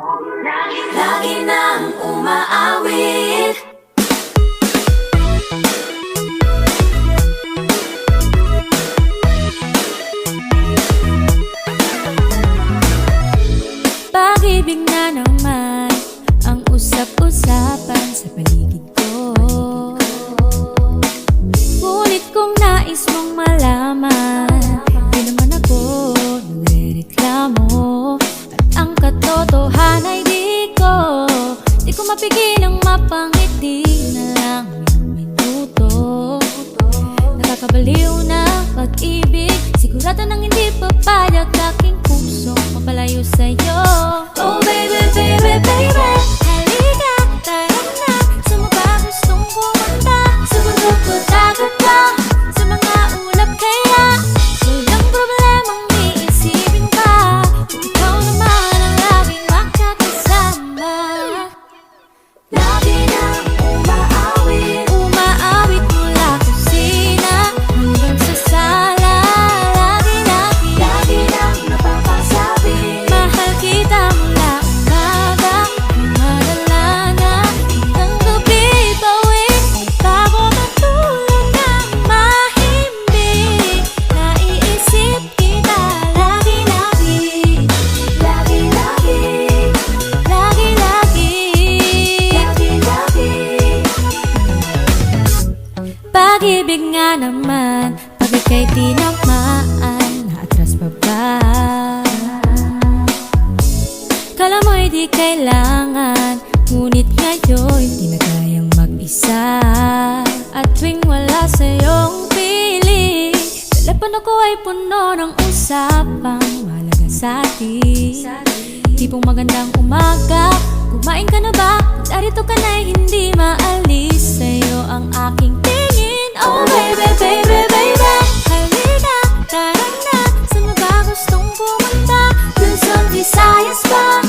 Lagi nang umaawit. Pag-ibig na naman ang usap-usapan sa paligid ko. Ngunit kung nais mong malaman, di naman ako nagrereklamo. At ang katotohanan ay di ko mapigilang mapangiti na lang minuto. Nakakabaliw na pag-ibig, sigurado nang hindi papayag aking pusong mapalayo sa'yo. Oh baby, baby, baby, halika, tara na. Sa mga gustong pumunta, sa bundok o dagat lang, sa mga ulap kaya walang problemang iisipin pa, kung ikaw naman ang laging makakasama. Lagi nang umaawit. Umaawit mula kusina hanggang sa sala. Lagi nang napapasabi, Mahal kita mula umaga, madala na hanggang gabi. Bawin bago matulog ng mahimbing, naiisip kita lagi-lagi. lagi-lagi, Lagi-lagi. lagi-lagi. Pag-ibig nga naman, pag ika'y tinamaan, naatras pa ba? Kala mo'y di kailangan, ngunit ngayon di na kayang mag-isa. At tuwing wala sa'yong piling, telepono ko ay puno ng usapang mahalaga sa'tin. Tipong magandang umaga, kumain ka na ba? Narito ka na'y hindi maalis sa'yo ang aking tingin. Oh baby, baby, baby, halika, tara na. Saan mo ba gustong pumunta? Luzon, Visayas ba?